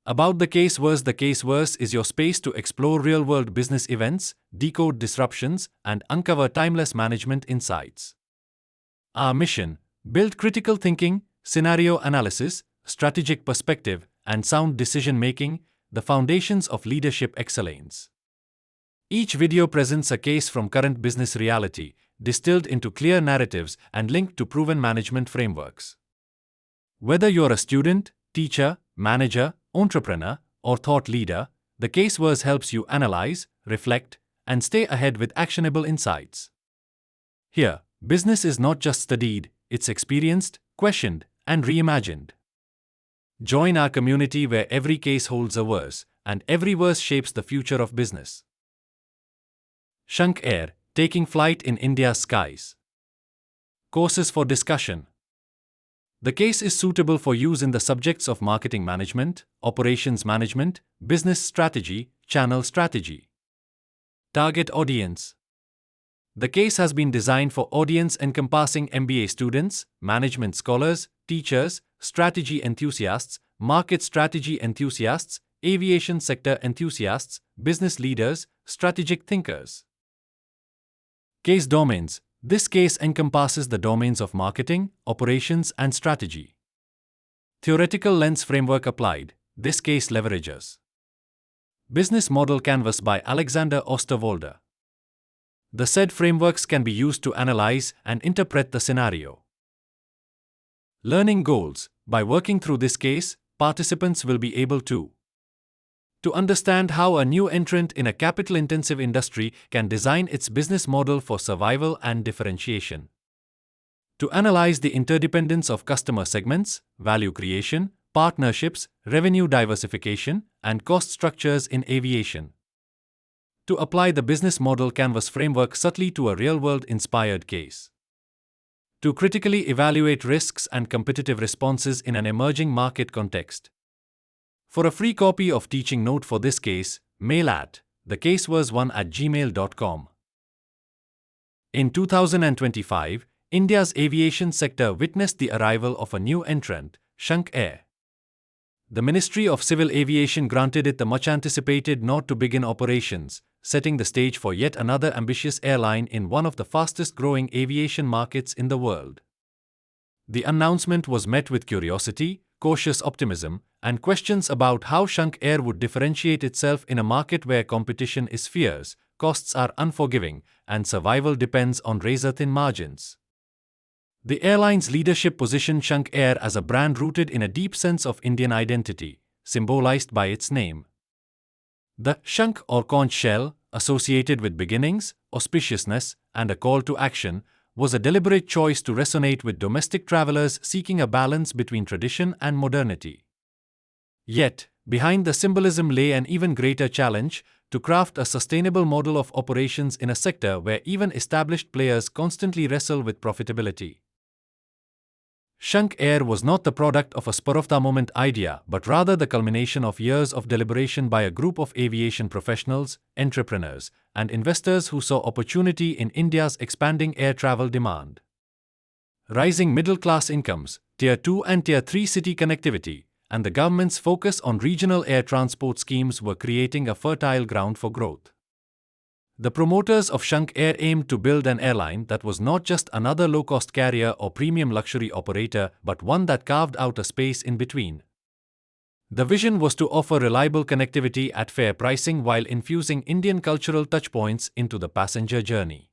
About the Case Verse. The Case Verse is your space to explore real-world business events, decode disruptions, and uncover timeless management insights. Our mission: build critical thinking, scenario analysis, strategic perspective, and sound decision-making, the foundations of leadership excellence. Each video presents a case from current business reality, distilled into clear narratives and linked to proven management frameworks. Whether you're a student, teacher, manager, entrepreneur, or thought leader, the Case Verse helps you analyze, reflect, and stay ahead with actionable insights. Here, business is not just studied, it's experienced, questioned, and reimagined. Join our community where every case holds a verse, and every verse shapes the future of business. Shankh Air, taking flight in India's skies. Courses for discussion. The case is suitable for use in the subjects of marketing management, operations management, business strategy, channel strategy. Target audience. The case has been designed for audience encompassing MBA students, management scholars, teachers, strategy enthusiasts, market strategy enthusiasts, aviation sector enthusiasts, business leaders, strategic thinkers. Case domains. This case encompasses the domains of marketing, operations, and strategy. Theoretical lens framework applied. This case leverages Business Model Canvas by Alexander Osterwalder. The said frameworks can be used to analyze and interpret the scenario. Learning goals. By working through this case, participants will be able to understand how a new entrant in a capital-intensive industry can design its business model for survival and differentiation. To analyze the interdependence of customer segments, value creation, partnerships, revenue diversification, and cost structures in aviation. To apply the Business Model Canvas framework subtly to a real-world inspired case. To critically evaluate risks and competitive responses in an emerging market context. For a free copy of teaching note for this case, mail at thecaseverse1@gmail.com. In 2025, India's aviation sector witnessed the arrival of a new entrant, Shankh Air. The Ministry of Civil Aviation granted it the much-anticipated nod to begin operations, setting the stage for yet another ambitious airline in one of the fastest-growing aviation markets in the world. The announcement was met with curiosity, cautious optimism, and questions about how Shankh Air would differentiate itself in a market where competition is fierce, costs are unforgiving, and survival depends on razor-thin margins. The airline's leadership positioned Shankh Air as a brand rooted in a deep sense of Indian identity, symbolized by its name. The Shankh or conch shell, associated with beginnings, auspiciousness, and a call to action, was a deliberate choice to resonate with domestic travelers seeking a balance between tradition and modernity. Yet, behind the symbolism lay an even greater challenge: to craft a sustainable model of operations in a sector where even established players constantly wrestle with profitability. Shankh Air was not the product of a spur-of-the-moment idea, but rather the culmination of years of deliberation by a group of aviation professionals, entrepreneurs, and investors who saw opportunity in India's expanding air travel demand. Rising middle-class incomes, Tier 2 and Tier 3 city connectivity, and the government's focus on regional air transport schemes were creating a fertile ground for growth. The promoters of Shankh Air aimed to build an airline that was not just another low-cost carrier or premium luxury operator, but one that carved out a space in between. The vision was to offer reliable connectivity at fair pricing while infusing Indian cultural touchpoints into the passenger journey.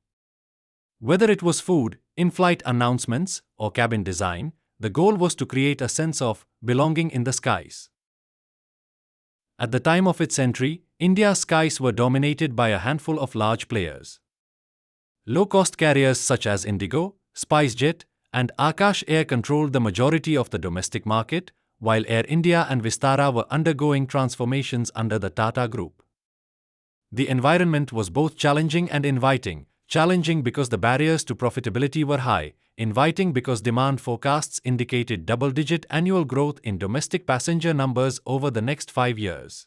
Whether it was food, in-flight announcements, or cabin design, the goal was to create a sense of belonging in the skies. At the time of its entry, India's skies were dominated by a handful of large players. Low-cost carriers such as Indigo, SpiceJet, and Akash Air controlled the majority of the domestic market, while Air India and Vistara were undergoing transformations under the Tata Group. The environment was both challenging and inviting: challenging because the barriers to profitability were high, inviting because demand forecasts indicated double-digit annual growth in domestic passenger numbers over the next 5 years.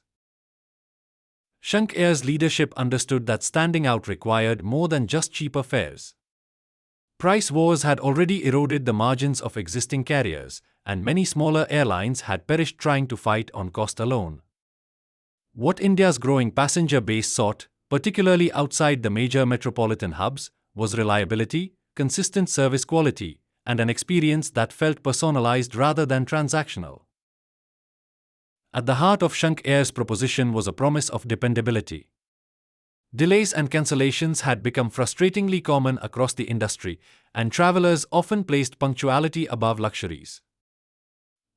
Shankh Air's leadership understood that standing out required more than just cheaper fares. Price wars had already eroded the margins of existing carriers, and many smaller airlines had perished trying to fight on cost alone. What India's growing passenger base sought, particularly outside the major metropolitan hubs, was reliability, consistent service quality, and an experience that felt personalized rather than transactional. At the heart of Shankh Air's proposition was a promise of dependability. Delays and cancellations had become frustratingly common across the industry, and travelers often placed punctuality above luxuries.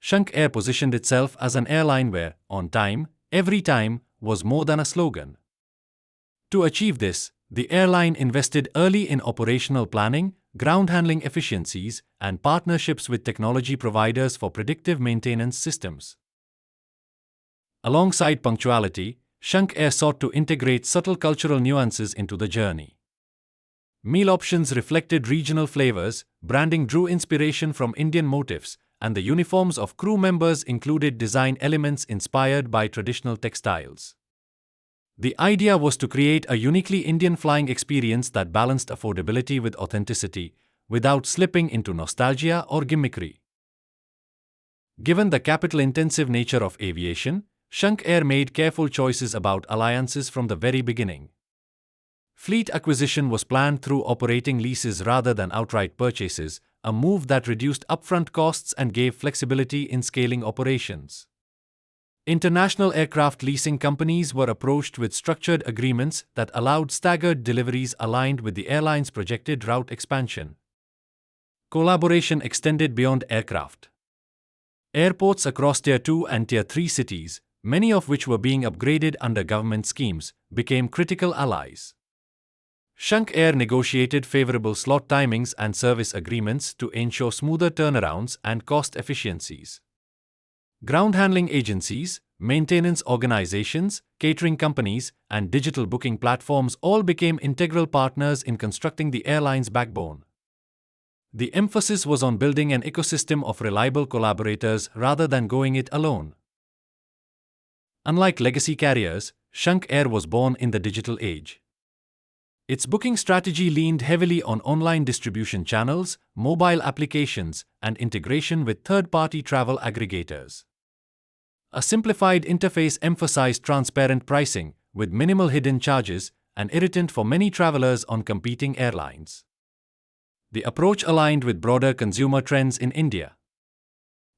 Shankh Air positioned itself as an airline where, on time, every time, was more than a slogan. To achieve this, the airline invested early in operational planning, ground handling efficiencies, and partnerships with technology providers for predictive maintenance systems. Alongside punctuality, Shankh Air sought to integrate subtle cultural nuances into the journey. Meal options reflected regional flavors, branding drew inspiration from Indian motifs, and the uniforms of crew members included design elements inspired by traditional textiles. The idea was to create a uniquely Indian flying experience that balanced affordability with authenticity, without slipping into nostalgia or gimmickry. Given the capital-intensive nature of aviation, Shankh Air made careful choices about alliances from the very beginning. Fleet acquisition was planned through operating leases rather than outright purchases, a move that reduced upfront costs and gave flexibility in scaling operations. International aircraft leasing companies were approached with structured agreements that allowed staggered deliveries aligned with the airline's projected route expansion. Collaboration extended beyond aircraft. Airports across Tier 2 and Tier 3 cities, many of which were being upgraded under government schemes, became critical allies. Shankh Air negotiated favorable slot timings and service agreements to ensure smoother turnarounds and cost efficiencies. Ground handling agencies, maintenance organizations, catering companies, and digital booking platforms all became integral partners in constructing the airline's backbone. The emphasis was on building an ecosystem of reliable collaborators rather than going it alone. Unlike legacy carriers, Shankh Air was born in the digital age. Its booking strategy leaned heavily on online distribution channels, mobile applications, and integration with third-party travel aggregators. A simplified interface emphasized transparent pricing, with minimal hidden charges, an irritant for many travelers on competing airlines. The approach aligned with broader consumer trends in India.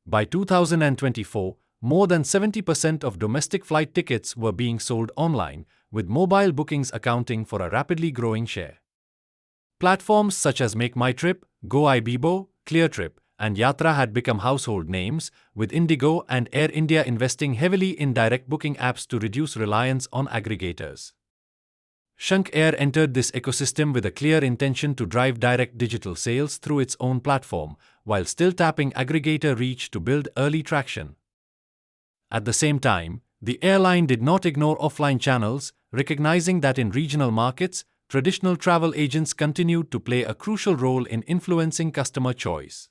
By 2024, more than 70% of domestic flight tickets were being sold online, with mobile bookings accounting for a rapidly growing share. Platforms such as Make My Trip, GoIbibo, ClearTrip, and Yatra had become household names, with Indigo and Air India investing heavily in direct booking apps to reduce reliance on aggregators. Shankh Air entered this ecosystem with a clear intention to drive direct digital sales through its own platform, while still tapping aggregator reach to build early traction. At the same time, the airline did not ignore offline channels, recognizing that in regional markets, traditional travel agents continued to play a crucial role in influencing customer choice.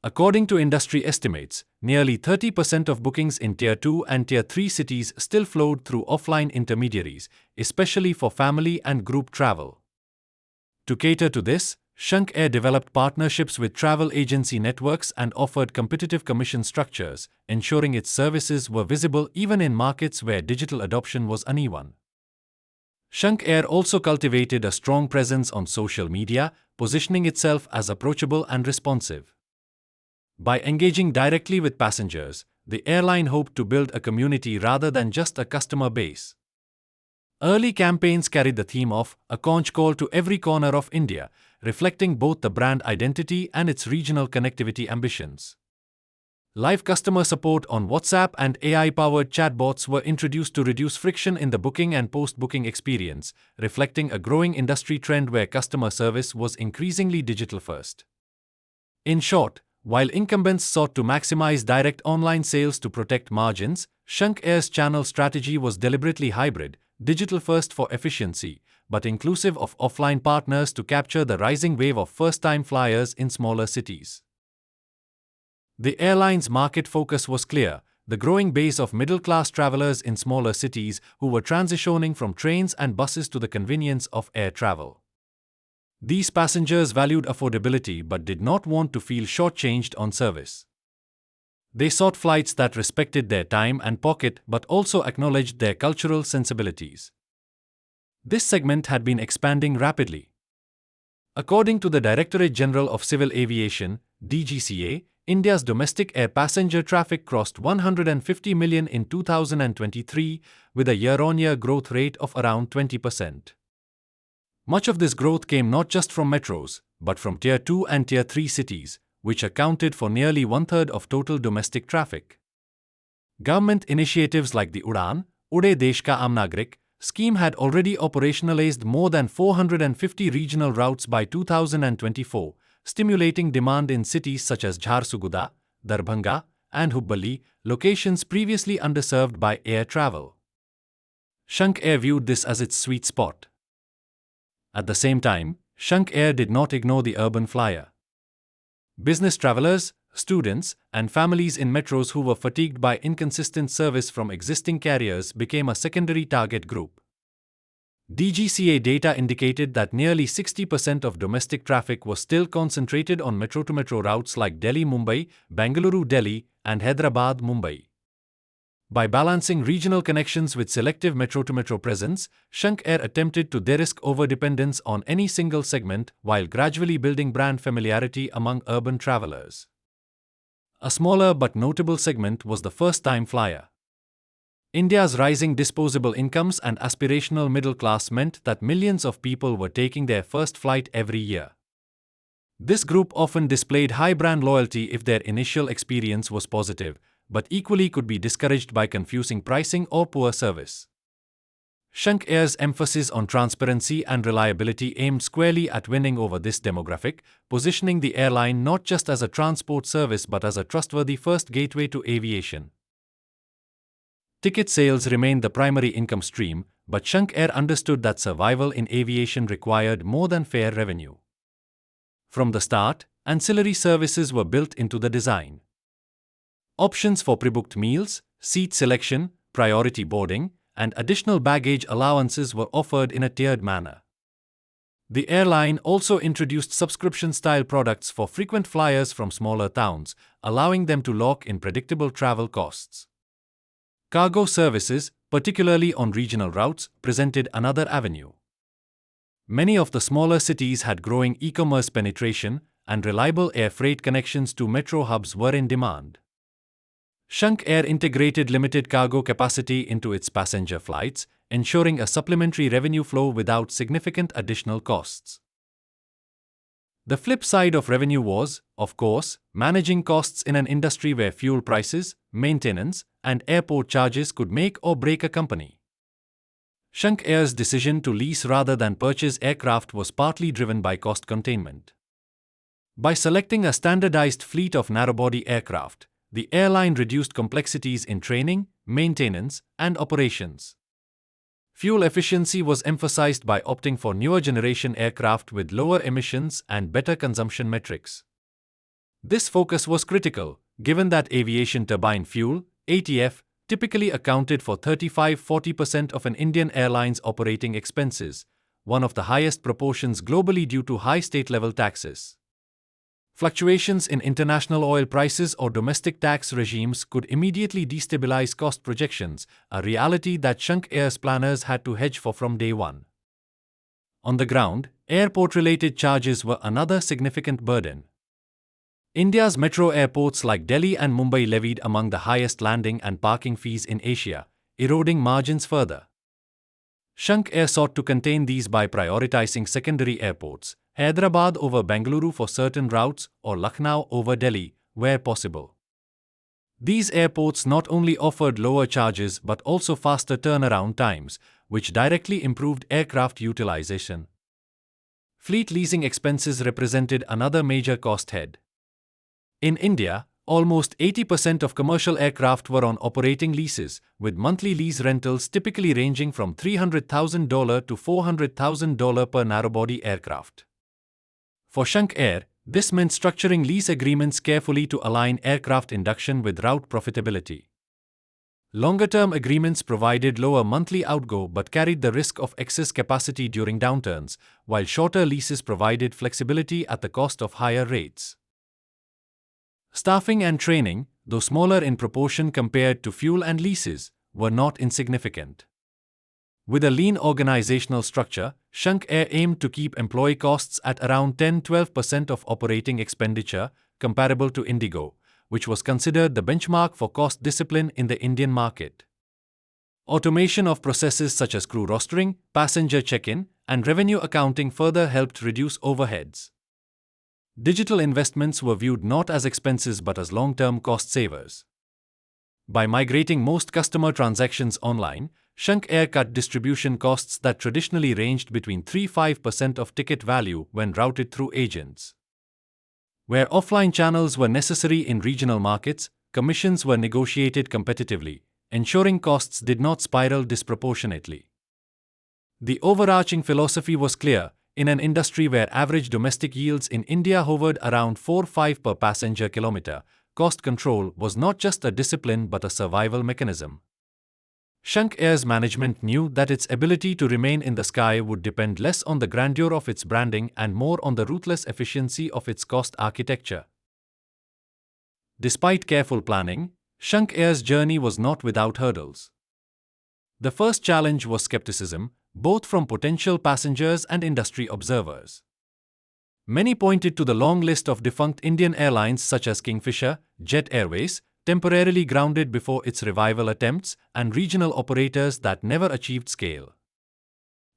According to industry estimates, nearly 30% of bookings in Tier 2 and Tier 3 cities still flowed through offline intermediaries, especially for family and group travel. To cater to this, Shankh Air developed partnerships with travel agency networks and offered competitive commission structures, ensuring its services were visible even in markets where digital adoption was uneven. Shankh Air also cultivated a strong presence on social media, positioning itself as approachable and responsive. By engaging directly with passengers, the airline hoped to build a community rather than just a customer base. Early campaigns carried the theme of "A Conch Call to Every Corner of India," reflecting both the brand identity and its regional connectivity ambitions. Live customer support on WhatsApp and AI-powered chatbots were introduced to reduce friction in the booking and post-booking experience, reflecting a growing industry trend where customer service was increasingly digital-first. In short, while incumbents sought to maximize direct online sales to protect margins, Shankh Air's channel strategy was deliberately hybrid, digital-first for efficiency, but inclusive of offline partners to capture the rising wave of first-time flyers in smaller cities. The airline's market focus was clear: the growing base of middle-class travelers in smaller cities who were transitioning from trains and buses to the convenience of air travel. These passengers valued affordability but did not want to feel shortchanged on service. They sought flights that respected their time and pocket but also acknowledged their cultural sensibilities. This segment had been expanding rapidly. According to the Directorate General of Civil Aviation, DGCA, India's domestic air passenger traffic crossed 150 million in 2023, with a year-on-year growth rate of around 20%. Much of this growth came not just from metros, but from Tier 2 and Tier 3 cities, which accounted for nearly one-third of total domestic traffic. Government initiatives like the Udan, Ude Desh Ka Aam Nagrik scheme had already operationalized more than 450 regional routes by 2024, stimulating demand in cities such as Jharsuguda, Darbhanga, and Hubballi, locations previously underserved by air travel. Shankh Air viewed this as its sweet spot. At the same time, Shankh Air did not ignore the urban flyer. Business travelers, students, and families in metros who were fatigued by inconsistent service from existing carriers became a secondary target group. DGCA data indicated that nearly 60% of domestic traffic was still concentrated on metro-to-metro routes like Delhi-Mumbai, Bengaluru-Delhi, and Hyderabad-Mumbai. By balancing regional connections with selective metro-to-metro presence, Shankh Air attempted to de-risk overdependence on any single segment while gradually building brand familiarity among urban travelers. A smaller but notable segment was the first-time flyer. India's rising disposable incomes and aspirational middle class meant that millions of people were taking their first flight every year. This group often displayed high brand loyalty if their initial experience was positive, but equally could be discouraged by confusing pricing or poor service. Shankh Air's emphasis on transparency and reliability aimed squarely at winning over this demographic, positioning the airline not just as a transport service but as a trustworthy first gateway to aviation. Ticket sales remained the primary income stream, but Shankh Air understood that survival in aviation required more than fare revenue. From the start, ancillary services were built into the design. Options for pre-booked meals, seat selection, priority boarding, and additional baggage allowances were offered in a tiered manner. The airline also introduced subscription-style products for frequent flyers from smaller towns, allowing them to lock in predictable travel costs. Cargo services, particularly on regional routes, presented another avenue. Many of the smaller cities had growing e-commerce penetration, and reliable air freight connections to metro hubs were in demand. Shankh Air integrated limited cargo capacity into its passenger flights, ensuring a supplementary revenue flow without significant additional costs. The flip side of revenue was, of course, managing costs in an industry where fuel prices, maintenance, and airport charges could make or break a company. Shankh Air's decision to lease rather than purchase aircraft was partly driven by cost containment. By selecting a standardized fleet of narrow-body aircraft, the airline reduced complexities in training, maintenance, and operations. Fuel efficiency was emphasized by opting for newer generation aircraft with lower emissions and better consumption metrics. This focus was critical, given that aviation turbine fuel, ATF, typically accounted for 35–40% of an Indian airline's operating expenses, one of the highest proportions globally due to high state-level taxes. Fluctuations in international oil prices or domestic tax regimes could immediately destabilize cost projections, a reality that Shankh Air's planners had to hedge for from day one. On the ground, airport-related charges were another significant burden. India's metro airports like Delhi and Mumbai levied among the highest landing and parking fees in Asia, eroding margins further. Shankh Air sought to contain these by prioritizing secondary airports, Hyderabad over Bengaluru for certain routes or Lucknow over Delhi, where possible. These airports not only offered lower charges but also faster turnaround times, which directly improved aircraft utilization. Fleet leasing expenses represented another major cost head. In India, almost 80% of commercial aircraft were on operating leases, with monthly lease rentals typically ranging from $300,000 to $400,000 per narrow-body aircraft. For Shankh Air, this meant structuring lease agreements carefully to align aircraft induction with route profitability. Longer-term agreements provided lower monthly outgo but carried the risk of excess capacity during downturns, while shorter leases provided flexibility at the cost of higher rates. Staffing and training, though smaller in proportion compared to fuel and leases, were not insignificant. With a lean organizational structure, Shankh Air aimed to keep employee costs at around 10-12% of operating expenditure, comparable to Indigo, which was considered the benchmark for cost discipline in the Indian market. Automation of processes such as crew rostering, passenger check-in, and revenue accounting further helped reduce overheads. Digital investments were viewed not as expenses but as long-term cost savers. By migrating most customer transactions online, Shankh Air cut distribution costs that traditionally ranged between 3-5% of ticket value when routed through agents. Where offline channels were necessary in regional markets, commissions were negotiated competitively, ensuring costs did not spiral disproportionately. The overarching philosophy was clear: in an industry where average domestic yields in India hovered around 4-5 per passenger kilometer, cost control was not just a discipline but a survival mechanism. Shankh Air's management knew that its ability to remain in the sky would depend less on the grandeur of its branding and more on the ruthless efficiency of its cost architecture. Despite careful planning, Shankh Air's journey was not without hurdles. The first challenge was skepticism, both from potential passengers and industry observers. Many pointed to the long list of defunct Indian airlines such as Kingfisher, Jet Airways, temporarily grounded before its revival attempts, and regional operators that never achieved scale.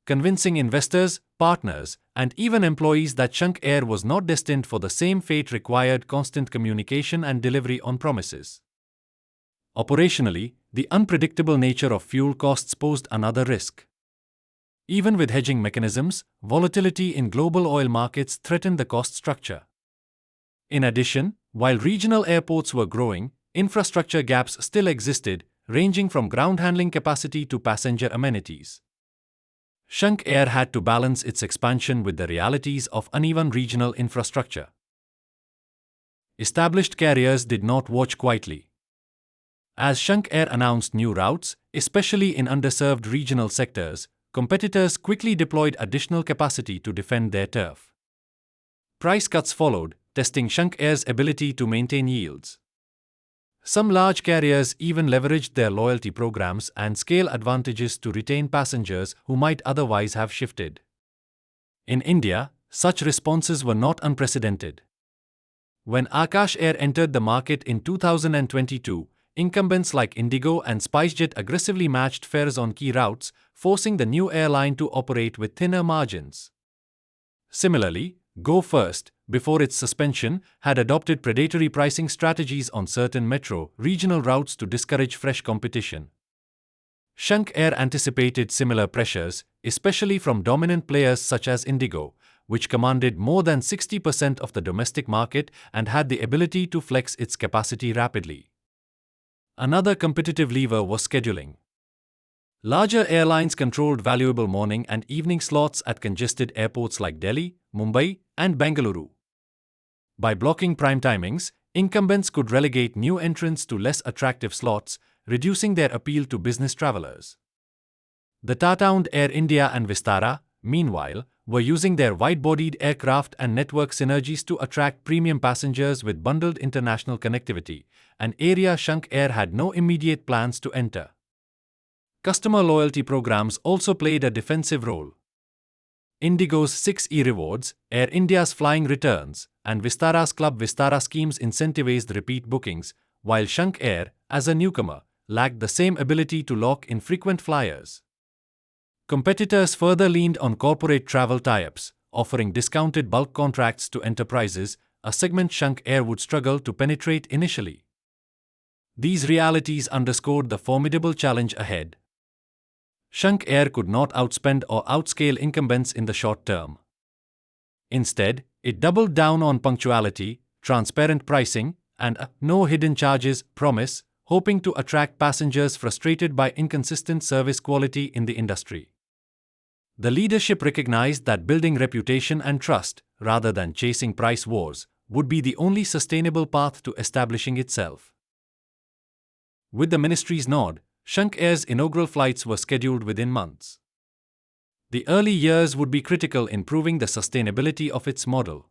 Convincing investors, partners, and even employees that Shankh Air was not destined for the same fate required constant communication and delivery on promises. Operationally, the unpredictable nature of fuel costs posed another risk. Even with hedging mechanisms, volatility in global oil markets threatened the cost structure. In addition, while regional airports were growing, infrastructure gaps still existed, ranging from ground handling capacity to passenger amenities. Shankh Air had to balance its expansion with the realities of uneven regional infrastructure. Established carriers did not watch quietly. As Shankh Air announced new routes, especially in underserved regional sectors, competitors quickly deployed additional capacity to defend their turf. Price cuts followed, testing Shankh Air's ability to maintain yields. Some large carriers even leveraged their loyalty programs and scale advantages to retain passengers who might otherwise have shifted. In India, such responses were not unprecedented. When Akash Air entered the market in 2022, incumbents like Indigo and SpiceJet aggressively matched fares on key routes, forcing the new airline to operate with thinner margins. Similarly, Go First, before its suspension, had adopted predatory pricing strategies on certain metro, regional routes to discourage fresh competition. Shankh Air anticipated similar pressures, especially from dominant players such as Indigo, which commanded more than 60% of the domestic market and had the ability to flex its capacity rapidly. Another competitive lever was scheduling. Larger airlines controlled valuable morning and evening slots at congested airports like Delhi, Mumbai, and Bengaluru. By blocking prime timings, incumbents could relegate new entrants to less attractive slots, reducing their appeal to business travelers. The Tata-owned Air India and Vistara, meanwhile, were using their wide-bodied aircraft and network synergies to attract premium passengers with bundled international connectivity, an area Shankh Air had no immediate plans to enter. Customer loyalty programs also played a defensive role. Indigo's 6E rewards, Air India's flying returns, and Vistara's Club Vistara schemes incentivized repeat bookings, while Shankh Air, as a newcomer, lacked the same ability to lock in frequent flyers. Competitors further leaned on corporate travel tie-ups, offering discounted bulk contracts to enterprises, a segment Shankh Air would struggle to penetrate initially. These realities underscored the formidable challenge ahead. Shankh Air could not outspend or outscale incumbents in the short term. Instead, it doubled down on punctuality, transparent pricing, and a no hidden charges promise, hoping to attract passengers frustrated by inconsistent service quality in the industry. The leadership recognized that building reputation and trust, rather than chasing price wars, would be the only sustainable path to establishing itself. With the ministry's nod, Shankh Air's inaugural flights were scheduled within months. The early years would be critical in proving the sustainability of its model.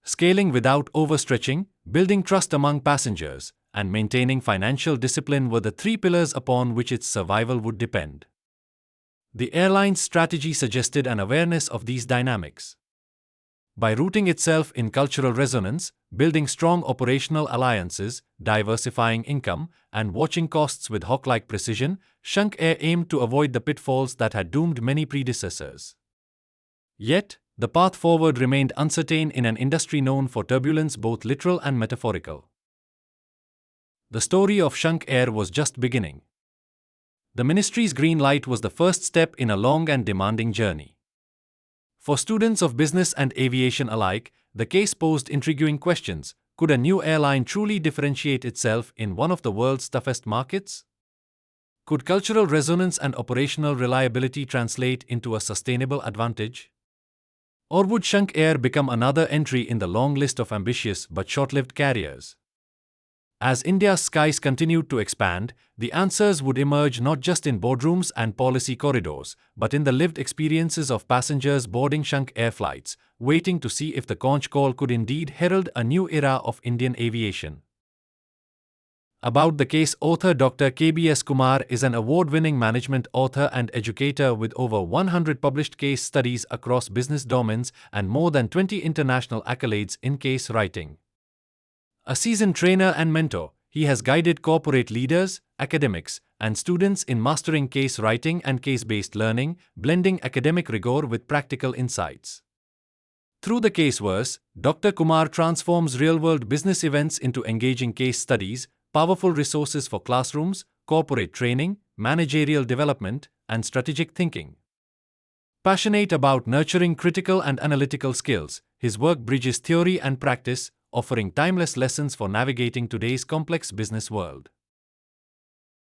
Scaling without overstretching, building trust among passengers, and maintaining financial discipline were the three pillars upon which its survival would depend. The airline's strategy suggested an awareness of these dynamics. By rooting itself in cultural resonance, building strong operational alliances, diversifying income, and watching costs with hawk-like precision, Shankh Air aimed to avoid the pitfalls that had doomed many predecessors. Yet, the path forward remained uncertain in an industry known for turbulence both literal and metaphorical. The story of Shankh Air was just beginning. The ministry's green light was the first step in a long and demanding journey. For students of business and aviation alike, the case posed intriguing questions. Could a new airline truly differentiate itself in one of the world's toughest markets? Could cultural resonance and operational reliability translate into a sustainable advantage? Or would Shankh Air become another entry in the long list of ambitious but short-lived carriers? As India's skies continued to expand, the answers would emerge not just in boardrooms and policy corridors, but in the lived experiences of passengers boarding Shankh Air flights, waiting to see if the conch call could indeed herald a new era of Indian aviation. About the case, author Dr. KBS Kumar is an award-winning management author and educator with over 100 published case studies across business domains and more than 20 international accolades in case writing. A seasoned trainer and mentor, he has guided corporate leaders, academics, and students in mastering case writing and case-based learning, blending academic rigor with practical insights. Through the Caseverse, Dr. Kumar transforms real-world business events into engaging case studies, powerful resources for classrooms, corporate training, managerial development, and strategic thinking. Passionate about nurturing critical and analytical skills, his work bridges theory and practice, offering timeless lessons for navigating today's complex business world.